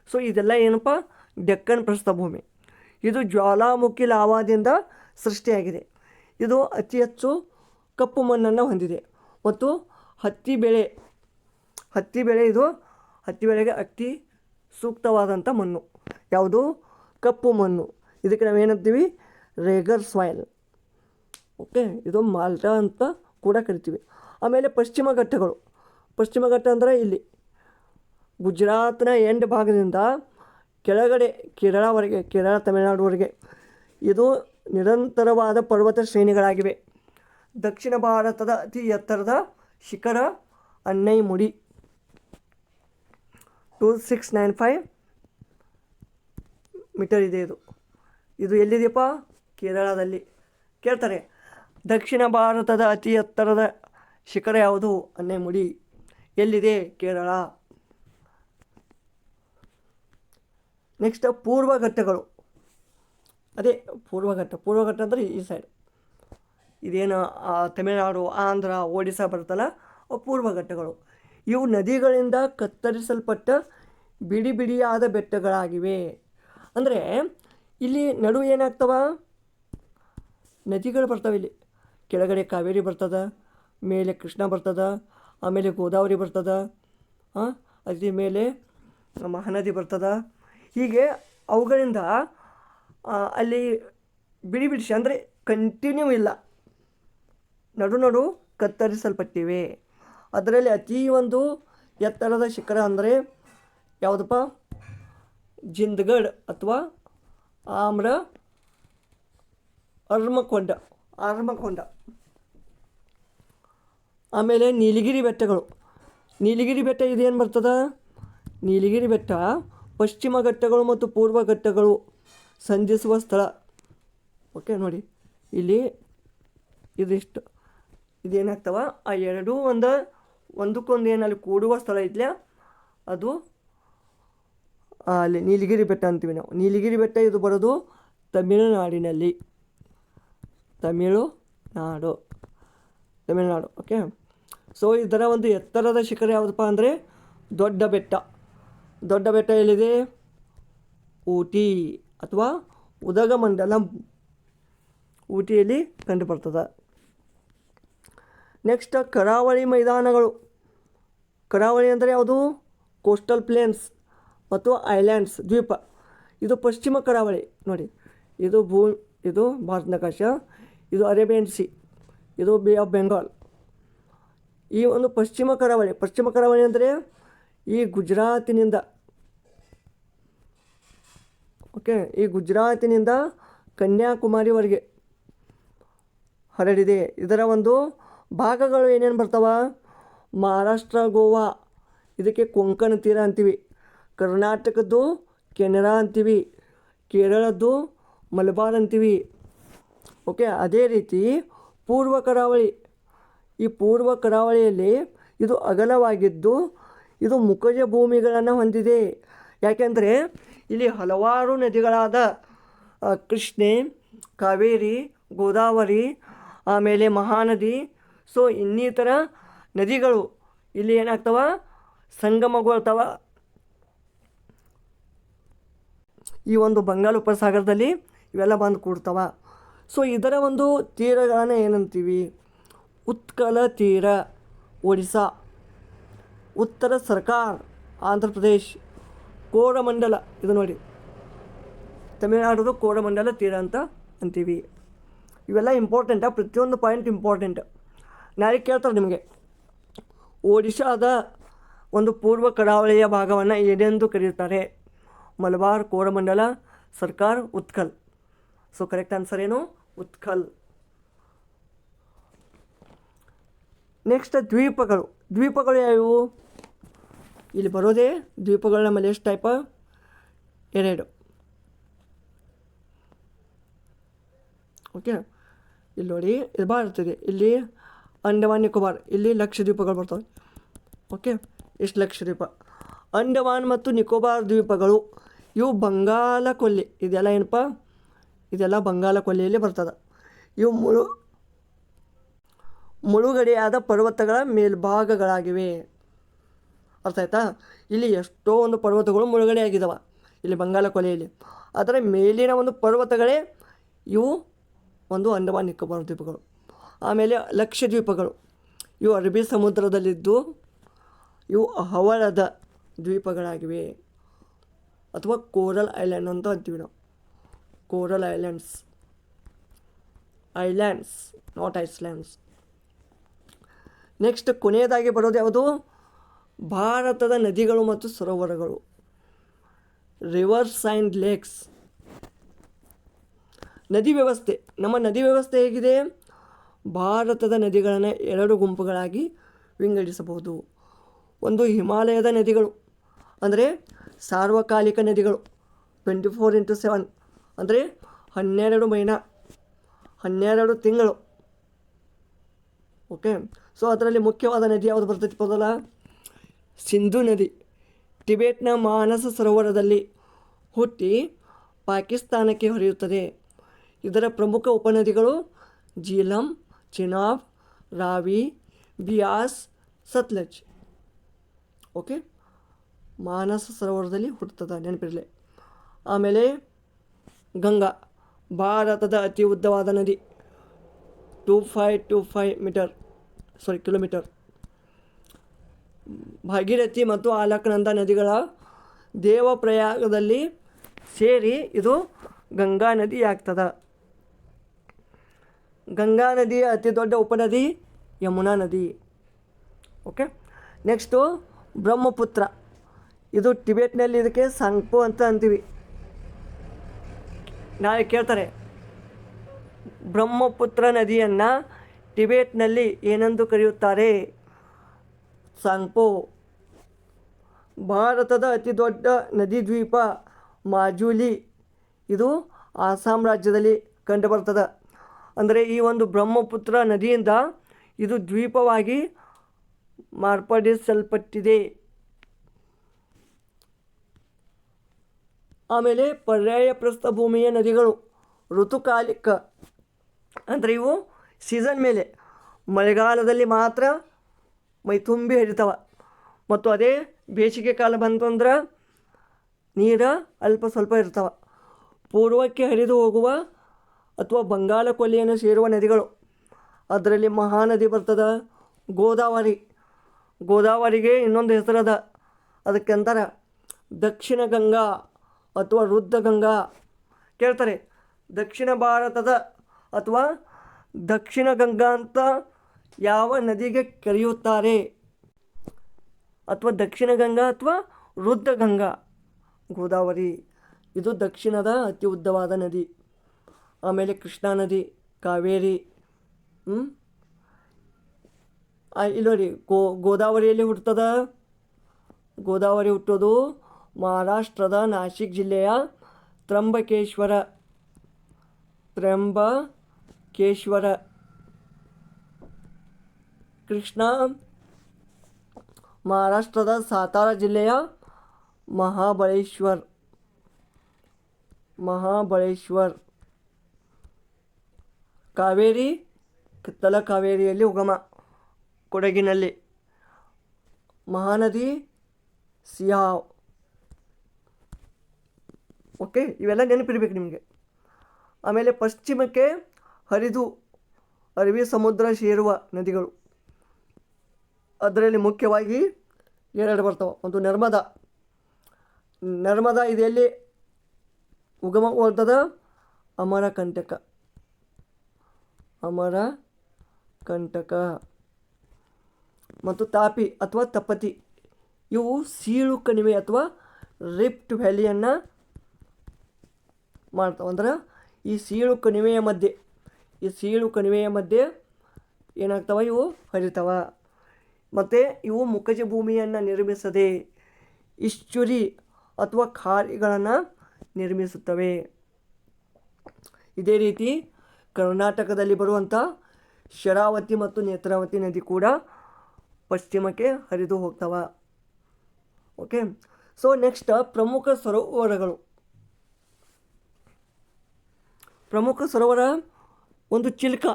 ಸೊ ಇದೆಲ್ಲ ಏನಪ್ಪ, ಡೆಕ್ಕನ್ ಪ್ರಸ್ಥಭೂಮಿ. ಇದು ಜ್ವಾಲಾಮುಖಿ ಲಾವಾದಿಂದ ಸೃಷ್ಟಿಯಾಗಿದೆ. ಇದು ಅತಿ ಹೆಚ್ಚು ಕಪ್ಪು ಮಣ್ಣನ್ನು ಹೊಂದಿದೆ ಮತ್ತು ಹತ್ತಿ ಬೆಳೆಗೆ ಅತಿ ಸೂಕ್ತವಾದಂಥ ಮಣ್ಣು ಯಾವುದು, ಕಪ್ಪು ಮಣ್ಣು. ಇದಕ್ಕೆ ನಾವೇನಂತೀವಿ, ರೇಗರ್ ಸಾಯಿಲ್. ಓಕೆ, ಇದು ಮಾಲ್ಟಾ ಅಂತ ಕೂಡ ಕರಿತೀವಿ. ಆಮೇಲೆ ಪಶ್ಚಿಮ ಘಟ್ಟ ಅಂದರೆ ಇಲ್ಲಿ ಗುಜರಾತ್ನ ಎಂಡ್ ಭಾಗದಿಂದ ಕೆಳಗಡೆ ಕೇರಳ ತಮಿಳುನಾಡುವರೆಗೆ ಇದು ನಿರಂತರವಾದ ಪರ್ವತ ಶ್ರೇಣಿಗಳಾಗಿವೆ. ದಕ್ಷಿಣ ಭಾರತದ ಅತಿ ಎತ್ತರದ ಶಿಖರ ಅನ್ನೈಮುಡಿ 2695 ಮೀಟರ್ ಇದೆ. ಇದು ಎಲ್ಲಿದೆಯಪ್ಪ, ಕೇರಳದಲ್ಲಿ. ಕೇಳ್ತಾರೆ, ದಕ್ಷಿಣ ಭಾರತದ ಅತಿ ಎತ್ತರದ ಶಿಖರ ಯಾವುದು, ಅನ್ನೈಮುಡಿ. ಎಲ್ಲಿದೆ, ಕೇರಳ. ನೆಕ್ಸ್ಟ್ ಪೂರ್ವ ಘಟ್ಟಗಳು. ಅದೇ ಪೂರ್ವಘಟ್ಟ ಅಂದರೆ ಈ ಸೈಡ್, ಇದೇನು ತಮಿಳುನಾಡು, ಆಂಧ್ರ, ಒಡಿಸ್ಸಾ ಬರುತ್ತಲ್ಲ, ಪೂರ್ವಘಟ್ಟಗಳು. ಇವು ನದಿಗಳಿಂದ ಕತ್ತರಿಸಲ್ಪಟ್ಟ ಬಿಡಿಯಾದ ಬೆಟ್ಟಗಳಾಗಿವೆ. ಅಂದರೆ ಇಲ್ಲಿ ನಡುವೆ ಏನಾಗ್ತವ, ನದಿಗಳು ಬರ್ತವೆ. ಇಲ್ಲಿ ಕೆಳಗಡೆ ಕಾವೇರಿ ಬರ್ತದೆ, ಮೇಲೆ ಕೃಷ್ಣ ಬರ್ತದೆ, ಆಮೇಲೆ ಗೋದಾವರಿ ಬರ್ತದೆ, ಅದ್ರ ಮೇಲೆ ಮಹಾನದಿ ಬರ್ತದೆ. ಹೀಗೆ ಅವುಗಳಿಂದ ಅಲ್ಲಿ ಬಿಡಿಸಿ ಅಂದರೆ ಕಂಟಿನ್ಯೂ ಇಲ್ಲ, ನಡು ಕತ್ತರಿಸಲ್ಪಟ್ಟಿವೆ. ಅದರಲ್ಲಿ ಅತಿ ಒಂದು ಎತ್ತರದ ಶಿಖರ ಅಂದರೆ ಯಾವುದಪ್ಪ, ಜಿಂದ್ಗಢ್ ಅಥವಾ ಆರ್ಮಕೊಂಡ. ಆಮೇಲೆ ನೀಲಗಿರಿ ಬೆಟ್ಟಗಳು. ನೀಲಗಿರಿ ಬೆಟ್ಟ ಇದೇನು ಬರ್ತದೆ, ನೀಲಗಿರಿ ಬೆಟ್ಟ ಪಶ್ಚಿಮ ಘಟ್ಟಗಳು ಮತ್ತು ಪೂರ್ವ ಘಟ್ಟಗಳು ಸಂಧಿಸುವ ಸ್ಥಳ. ಓಕೆ, ನೋಡಿ ಇಲ್ಲಿ ಇದಿಷ್ಟು ಇದೇನಾಗ್ತವ, ಆ ಎರಡೂ ಒಂದಕ್ಕೊಂದು ಏನಲ್ಲಿ ಕೂಡುವ ಸ್ಥಳ ಇದೆಯಲ್ಲ, ಅದು ಅಲ್ಲಿ ನೀಲಗಿರಿ ಬೆಟ್ಟ ಅಂತೀವಿ ನಾವು. ನೀಲಗಿರಿ ಬೆಟ್ಟ ಇದು ಬರೋದು ತಮಿಳುನಾಡಿನಲ್ಲಿ, ತಮಿಳುನಾಡು. ಓಕೆ, ಸೊ ಇದರ ಒಂದು ಎತ್ತರದ ಶಿಖರ ಯಾವುದಪ್ಪ ಅಂದರೆ ದೊಡ್ಡ ಬೆಟ್ಟ ಎಲ್ಲಿದೆ, ಊಟಿ ಅಥವಾ ಉದಗಮಂಡಲಂ, ಊಟಿಯಲ್ಲಿ ಕಂಡುಬರ್ತದೆ. ನೆಕ್ಸ್ಟ್ ಕರಾವಳಿ ಮೈದಾನಗಳು. ಕರಾವಳಿ ಅಂದರೆ ಯಾವುದು? ಕೋಸ್ಟಲ್ ಪ್ಲೇನ್ಸ್ ಮತ್ತು ಐಲ್ಯಾಂಡ್ಸ್, ದ್ವೀಪ. ಇದು ಪಶ್ಚಿಮ ಕರಾವಳಿ ನೋಡಿ. ಇದು ಭಾರತ ನಕಾಶ, ಇದು ಅರೇಬಿಯನ್ ಸಿ, ಇದು ಬೇ ಆಫ್ ಬೆಂಗಾಲ್. ಈ ಒಂದು ಪಶ್ಚಿಮ ಕರಾವಳಿ ಅಂದರೆ ಈ ಗುಜರಾತಿನಿಂದ ಈ ಗುಜರಾತಿನಿಂದ ಕನ್ಯಾಕುಮಾರಿವರೆಗೆ ಹರಡಿದೆ. ಇದರ ಒಂದು ಭಾಗಗಳು ಏನೇನು ಬರ್ತಾವ? ಮಹಾರಾಷ್ಟ್ರ, ಗೋವಾ, ಇದಕ್ಕೆ ಕೊಂಕಣ ತೀರ ಅಂತೀವಿ. ಕರ್ನಾಟಕದ್ದು ಕೆನರಾ ಅಂತೀವಿ. ಕೇರಳದ್ದು ಮಲಬಾರ್ ಅಂತೀವಿ. ಅದೇ ರೀತಿ ಪೂರ್ವ ಕರಾವಳಿ, ಈ ಪೂರ್ವ ಕರಾವಳಿಯಲ್ಲಿ ಇದು ಅಗಲವಾಗಿದ್ದು ಇದು ಮುಖಜ ಭೂಮಿಗಳನ್ನು ಹೊಂದಿದೆ. ಯಾಕೆಂದರೆ ಇಲ್ಲಿ ಹಲವಾರು ನದಿಗಳಾದ ಕೃಷ್ಣೆ, ಕಾವೇರಿ, ಗೋದಾವರಿ, ಆಮೇಲೆ ಮಹಾನದಿ, ಸೊ ಇನ್ನಿತರ ನದಿಗಳು ಇಲ್ಲಿ ಏನಾಗ್ತವ? ಸಂಗಮಗೊಳ್ತವ. ಈ ಒಂದು ಬಂಗಾಳ ಉಪಸಾಗರದಲ್ಲಿ ಇವೆಲ್ಲ ಬಂದು ಕೂಡ್ತವ. ಸೊ ಇದರ ಒಂದು ತೀರಗಳನ್ನು ಏನಂತೀವಿ? ಉತ್ಕಲ ತೀರ ಒಡಿಸ್ಸಾ, ಉತ್ತರ ಸರ್ಕಾರ್ ಆಂಧ್ರ ಪ್ರದೇಶ್, ಕೋರಮಂಡಲ ಇದು ನೋಡಿ ತಮಿಳುನಾಡುದು ಕೋರಮಂಡಲ ತೀರ ಅಂತ ಅಂತೀವಿ. ಇವೆಲ್ಲ ಇಂಪಾರ್ಟೆಂಟ, ಪ್ರತಿಯೊಂದು ಪಾಯಿಂಟ್ ಇಂಪಾರ್ಟೆಂಟ್. ನಾಳೆ ಕೇಳ್ತಾರೆ ನಿಮಗೆ, ಒಡಿಶಾದ ಒಂದು ಪೂರ್ವ ಕರಾವಳಿಯ ಭಾಗವನ್ನು ಏನೆಂದು ಕರೆಯುತ್ತಾರೆ? ಮಲಬಾರ್, ಕೋರಮಂಡಲ, ಸರ್ಕಾರ್, ಉತ್ಕಲ್. ಸೊ ಕರೆಕ್ಟ್ ಆನ್ಸರ್ ಏನು? ಉತ್ಕಲ್. ನೆಕ್ಸ್ಟ್ ದ್ವೀಪಗಳು ಯಾವುವು? ಇಲ್ಲಿ ಬರೋದೇ ದ್ವೀಪಗಳ ನಮ್ಮಲ್ಲಿ ಎಷ್ಟು ಟೈಪ? 2. ಇಲ್ಲಿ ನೋಡಿ, ಇದು ಬರ್ತದೆ. ಇಲ್ಲಿ ಅಂಡಮಾನ್ ನಿಕೋಬಾರ್, ಇಲ್ಲಿ ಲಕ್ಷದ್ವೀಪಗಳು ಬರ್ತವೆ. ಎಷ್ಟು ಲಕ್ಷದ್ವೀಪ? ಅಂಡಮಾನ್ ಮತ್ತು ನಿಕೋಬಾರ್ ದ್ವೀಪಗಳು ಇವು ಬಂಗಾಳ ಕೊಲ್ಲಿ, ಇದೆಲ್ಲ ಏನಪ್ಪ? ಇದೆಲ್ಲ ಬಂಗಾಳ ಕೊಲ್ಲಿಯಲ್ಲಿ ಬರ್ತದೆ. ಇವು ಮುಳುಗಡೆಯಾದ ಪರ್ವತಗಳ ಮೇಲ್ಭಾಗಗಳಾಗಿವೆ. ಅರ್ಥ ಆಯ್ತಾ? ಇಲ್ಲಿ ಎಷ್ಟೋ ಒಂದು ಪರ್ವತಗಳು ಮುಳುಗಡೆ ಆಗಿದ್ದಾವೆ ಇಲ್ಲಿ ಬಂಗಾಳ ಕೊಲ್ಲಿಯಲ್ಲಿ. ಅದರ ಮೇಲಿನ ಒಂದು ಪರ್ವತಗಳೇ ಇವು ಒಂದು ಅಂಡಮಾನ್ ನಿಕೋಬಾರ್ ದ್ವೀಪಗಳು. ಆಮೇಲೆ ಲಕ್ಷದ್ವೀಪಗಳು ಇವು ಅರಬ್ಬಿ ಸಮುದ್ರದಲ್ಲಿದ್ದು ಇವು ಹವಳದ ದ್ವೀಪಗಳಾಗಿವೆ, ಅಥವಾ ಕೋರಲ್ ಐಲ್ಯಾಂಡ್ ಅಂತ ಅಂತೀವಿ ನಾವು. Coral islands, not Icelands. Next ಕೊನೆಯದಾಗಿ ಬರೋದು ಯಾವುದು? ಭಾರತದ ನದಿಗಳು ಮತ್ತು ಸರೋವರಗಳು, ರಿವರ್ಸ್ ಆ್ಯಂಡ್ ಲೇಕ್ಸ್. ನದಿ ವ್ಯವಸ್ಥೆ, ನಮ್ಮ ನದಿ ವ್ಯವಸ್ಥೆ ಹೇಗಿದೆ? ಭಾರತದ ನದಿಗಳನ್ನು 2 ಗುಂಪುಗಳಾಗಿ ವಿಂಗಡಿಸಬಹುದು. ಒಂದು ಹಿಮಾಲಯದ ನದಿಗಳು, ಅಂದರೆ ಸಾರ್ವಕಾಲಿಕ ನದಿಗಳು, 24x7, ಅಂದರೆ 12 ಮಹಿನಾ 12 ತಿಂಗಳು. ಸೊ ಅದರಲ್ಲಿ ಮುಖ್ಯವಾದ ನದಿ ಯಾವುದು ಬರ್ತೈತಿ? ಮೊದಲ ಸಿಂಧು ನದಿ, ಟಿಬೆಟ್ನ ಮಾನಸ ಸರೋವರದಲ್ಲಿ ಹುಟ್ಟಿ ಪಾಕಿಸ್ತಾನಕ್ಕೆ ಹರಿಯುತ್ತದೆ. ಇದರ ಪ್ರಮುಖ ಉಪನದಿಗಳು ಜೀಲಂ, ಚಿನಾಬ್, ರಾವಿ, ಬಿಯಾಸ್, ಸತ್ಲಜ್. ಮಾನಸ ಸರೋವರದಲ್ಲಿ ಹುಟ್ಟುತ್ತದೆ, ನೆನಪಿರಲಿ. ಆಮೇಲೆ ಗಂಗಾ, ಭಾರತದ ಅತಿ ಉದ್ದವಾದ ನದಿ, 2525 ಕಿಲೋಮೀಟರ್. ಭಾಗೀರಥಿ ಮತ್ತು ಆಲಕ್ನಂದ ನದಿಗಳ ದೇವಪ್ರಯಾಗದಲ್ಲಿ ಸೇರಿ ಇದು ಗಂಗಾ ನದಿ ಆಗ್ತದೆ. ಗಂಗಾ ನದಿಯ ಅತಿ ದೊಡ್ಡ ಉಪನದಿ ಯಮುನಾ ನದಿ. ನೆಕ್ಸ್ಟು ಬ್ರಹ್ಮಪುತ್ರ, ಇದು ಟಿಬೆಟ್ನಲ್ಲಿ ಇದಕ್ಕೆ ಸಾಂಗ್ಪೋ ಅಂತ ಅಂತೀವಿ. ನಾಳೆ ಕೇಳ್ತಾರೆ, ಬ್ರಹ್ಮಪುತ್ರ ನದಿಯನ್ನು ಟಿಬೆಟ್ನಲ್ಲಿ ಏನೆಂದು ಕರೆಯುತ್ತಾರೆ? ಸಾಂಗ್ಪೋ. ಭಾರತದ ಅತಿ ದೊಡ್ಡ ನದಿ ದ್ವೀಪ ಮಾಜುಲಿ, ಇದು ಆಸಾಂ ರಾಜ್ಯದಲ್ಲಿ ಕಂಡುಬರ್ತದೆ. ಅಂದರೆ ಈ ಒಂದು ಬ್ರಹ್ಮಪುತ್ರ ನದಿಯಿಂದ ಇದು ದ್ವೀಪವಾಗಿ ಮಾರ್ಪಡಿಸಲ್ಪಟ್ಟಿದೆ. ಆಮೇಲೆ ಪರ್ಯಾಯ ಪ್ರಸ್ಥಭೂಮಿಯ ನದಿಗಳು ಋತುಕಾಲಿಕ, ಅಂದರೆ ಇವು ಸೀಸನ್ ಮೇಲೆ, ಮಳೆಗಾಲದಲ್ಲಿ ಮಾತ್ರ ಮೈತುಂಬಿ ಹರಿತಾವ, ಮತ್ತು ಅದೇ ಬೇಸಿಗೆ ಕಾಲ ಬಂತಂದ್ರೆ ನೀರು ಅಲ್ಪ ಸ್ವಲ್ಪ ಇರ್ತಾವ. ಪೂರ್ವಕ್ಕೆ ಹರಿದು ಹೋಗುವ ಅಥವಾ ಬಂಗಾಳ ಕೊಲ್ಲಿಯನ್ನು ಸೇರುವ ನದಿಗಳು, ಅದರಲ್ಲಿ ಮಹಾನದಿ ಬರ್ತದೆ, ಗೋದಾವರಿ, ಗೋದಾವರಿಗೆ ಇನ್ನೊಂದು ಹೆಸರದ, ಅದಕ್ಕೆ ಅಂತಾರೆ ದಕ್ಷಿಣ ಗಂಗಾ ಅಥವಾ ವೃದ್ಧ ಗಂಗಾ. ಕೇಳ್ತಾರೆ ದಕ್ಷಿಣ ಭಾರತದ ಅಥವಾ ದಕ್ಷಿಣ ಗಂಗಾ ಅಂತ ಯಾವ ನದಿಗೆ ಕರೆಯುತ್ತಾರೆ, ಅಥವಾ ದಕ್ಷಿಣ ಗಂಗಾ ಅಥವಾ ವೃದ್ಧ ಗಂಗಾ. ಗೋದಾವರಿ ಇದು ದಕ್ಷಿಣದ ಅತಿ ಉದ್ದವಾದ ನದಿ. ಆಮೇಲೆ ಕೃಷ್ಣಾ ನದಿ, ಕಾವೇರಿ. ಇಲ್ಲಿ ನೋಡಿ, ಗೋದಾವರಿಯಲ್ಲಿ ಹುಟ್ಟುತ್ತದೆ. ಗೋದಾವರಿ ಹುಟ್ಟೋದು ಮಹಾರಾಷ್ಟ್ರದ ನಾಸಿಕ್ ಜಿಲ್ಲೆಯ ತ್ರಂಬಕೇಶ್ವರ. ಕೃಷ್ಣ ಮಹಾರಾಷ್ಟ್ರದ ಸಾತಾರಾ ಜಿಲ್ಲೆಯ ಮಹಾಬಳೇಶ್ವರ್. ಕಾವೇರಿ ತಲಕಾವೇರಿಯಲ್ಲಿ ಉಗಮ, ಕೊಡಗಿನಲ್ಲಿ. ಮಹಾನದಿ ಸಿಯಾವ್. ಓಕೆ, ಇವೆಲ್ಲ ನೆನಪಿರ್ಬೇಕು ನಿಮಗೆ. ಆಮೇಲೆ ಪಶ್ಚಿಮಕ್ಕೆ ಹರಿದು ಅರಬ್ಬಿ ಸಮುದ್ರ ಸೇರುವ ನದಿಗಳು, ಅದರಲ್ಲಿ ಮುಖ್ಯವಾಗಿ 2 ಬರ್ತವೆ. ಒಂದು ನರ್ಮದಾ ಇದು ಎಲ್ಲಿ ಉಗಮಗೊಳ್ತದ? ಅಮರಕಂಟಕ. ಮತ್ತು ತಾಪಿ ಅಥವಾ ತಪತಿ, ಇವು ಸೀಳು ಕಣಿವೆ ಅಥವಾ ರಿಫ್ಟ್ ವ್ಯಾಲಿಯನ್ನು ಮಾಡ್ತಾವೆ. ಅಂದ್ರೆ ಈ ಸೀಳು ಕಣಿವೆಯ ಮಧ್ಯೆ ಏನಾಗ್ತವೆ, ಇವು ಹರಿತವ. ಮತ್ತು ಇವು ಮುಖಜ ಭೂಮಿಯನ್ನು ನಿರ್ಮಿಸದೆ ಇಶ್ಚುರಿ ಅಥವಾ ಖಾರಿಗಳನ್ನು ನಿರ್ಮಿಸುತ್ತವೆ. ಇದೇ ರೀತಿ ಕರ್ನಾಟಕದಲ್ಲಿ ಬರುವಂಥ ಶರಾವತಿ ಮತ್ತು ನೇತ್ರಾವತಿ ನದಿ ಕೂಡ ಪಶ್ಚಿಮಕ್ಕೆ ಹರಿದು ಹೋಗ್ತವ. ಓಕೆ, ಸೊ ನೆಕ್ಸ್ಟ್ ಪ್ರಮುಖ ಸರೋವರಗಳು. ಪ್ರಮುಖ ಸರೋವರ ಒಂದು ಚಿಲ್ಕ.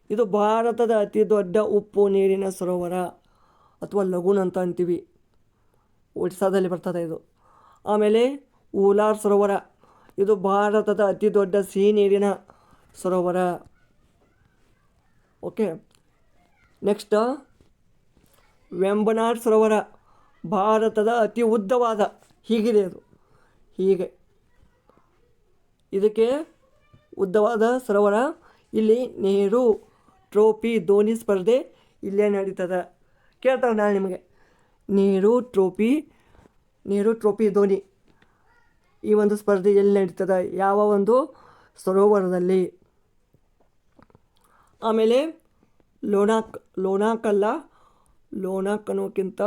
ಇದು ಭಾರತದ ಅತಿ ದೊಡ್ಡ ಉಪ್ಪು ನೀರಿನ ಸರೋವರ ಅಥವಾ ಲಗೂನ್ ಅಂತ ಅಂತೀವಿ. ಒಡಿಸ್ಸಾದಲ್ಲಿ ಬರ್ತದೆ ಇದು. ಆಮೇಲೆ ಊಲಾರ್ ಸರೋವರ, ಇದು ಭಾರತದ ಅತಿ ದೊಡ್ಡ ಸಿಹಿ ನೀರಿನ ಸರೋವರ. ಓಕೆ, ನೆಕ್ಸ್ಟ್ ವೆಂಬನಾಡ್ ಸರೋವರ, ಭಾರತದ ಅತಿ ಉದ್ದವಾದ, ಹೀಗಿದೆ ಅದು, ಹೀಗೆ ಇದಕ್ಕೆ ಉದ್ದವಾದ ಸರೋವರ. ಇಲ್ಲಿ ನೆಹರು ಟ್ರೋಫಿ ದೋಣಿ ಸ್ಪರ್ಧೆ ಇಲ್ಲೇ ನಡೀತದೆ. ಕೇಳ್ತಾರೆ ನಾನು ನಿಮಗೆ, ನೆಹರು ಟ್ರೋಫಿ ದೋಣಿ ಈ ಒಂದು ಸ್ಪರ್ಧೆ ಎಲ್ಲಿ ನಡೀತದೆ, ಯಾವ ಒಂದು ಸರೋವರದಲ್ಲಿ. ಆಮೇಲೆ ಲೋನಾಕ್ ಅನ್ನೋಕ್ಕಿಂತ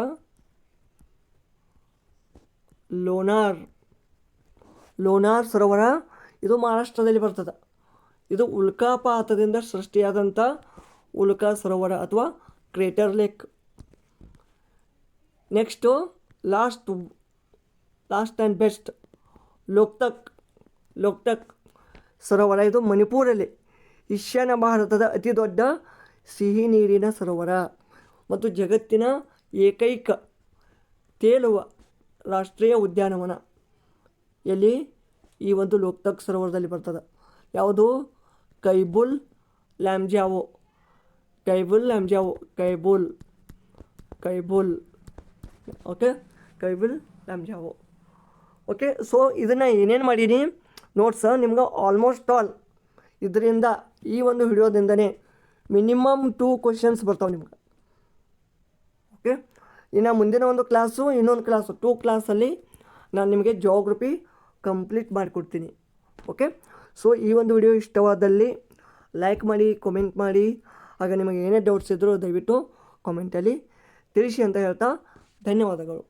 ಲೋನಾರ್ ಸರೋವರ, ಇದು ಮಹಾರಾಷ್ಟ್ರದಲ್ಲಿ ಬರ್ತದೆ. ಇದು ಉಲ್ಕಾಪಾತದಿಂದ ಸೃಷ್ಟಿಯಾದಂಥ ಉಲ್ಕಾ ಸರೋವರ ಅಥವಾ crater lake. Next last and best Loktak ಸರೋವರ. ಇದು ಮಣಿಪುರಲ್ಲಿ ಈಶಾನ್ಯ ಭಾರತದ ಅತಿ ದೊಡ್ಡ ಸಿಹಿ ನೀರಿನ ಸರೋವರ ಮತ್ತು ಜಗತ್ತಿನ ಏಕೈಕ ತೇಲುವ ರಾಷ್ಟ್ರೀಯ ಉದ್ಯಾನವನ ಎಲ್ಲಿ ಈ ಒಂದು ಲೋಕ್ತಕ್ ಸರೋವರದಲ್ಲಿ ಬರ್ತದೆ. ಯಾವುದು? ಕೈಬುಲ್ ಲ್ಯಾಮ್ಜಾವೋ. ಓಕೆ, ಕೈಬುಲ್ ಲ್ಯಾಮ್ಜಾವೋ. ಓಕೆ, ಸೊ ಇದನ್ನು ಏನೇನು ಮಾಡೀನಿ ನೋಟ್ಸ್ ನಿಮ್ಗೆ ಆಲ್ಮೋಸ್ಟ್ ಆಲ್ ಇದರಿಂದ ಈ ಒಂದು ವಿಡಿಯೋದಿಂದನೇ ಮಿನಿಮಮ್ 2 ಕ್ವೆಶನ್ಸ್ ಬರ್ತಾವೆ ನಿಮ್ಗೆ. ಓಕೆ, ಇನ್ನು ಮುಂದಿನ ಒಂದು ಕ್ಲಾಸು, ಇನ್ನೊಂದು ಕ್ಲಾಸು, 2 ಕ್ಲಾಸಲ್ಲಿ ನಾನು ನಿಮಗೆ ಜಿಯೋಗ್ರಫಿ ಕಂಪ್ಲೀಟ್ ಮಾಡಿಕೊಡ್ತೀನಿ. ಓಕೆ, ಸೊ ಈ ಒಂದು ವಿಡಿಯೋ ಇಷ್ಟವಾದಲ್ಲಿ ಲೈಕ್ ಮಾಡಿ, ಕಾಮೆಂಟ್ ಮಾಡಿ. ಆಗ ನಿಮಗೆ ಏನೇ ಡೌಟ್ಸ್ ಇದ್ದರೂ ದಯವಿಟ್ಟು ಕಾಮೆಂಟಲ್ಲಿ ತಿಳಿಸಿ ಅಂತ ಹೇಳ್ತಾ ಧನ್ಯವಾದಗಳು.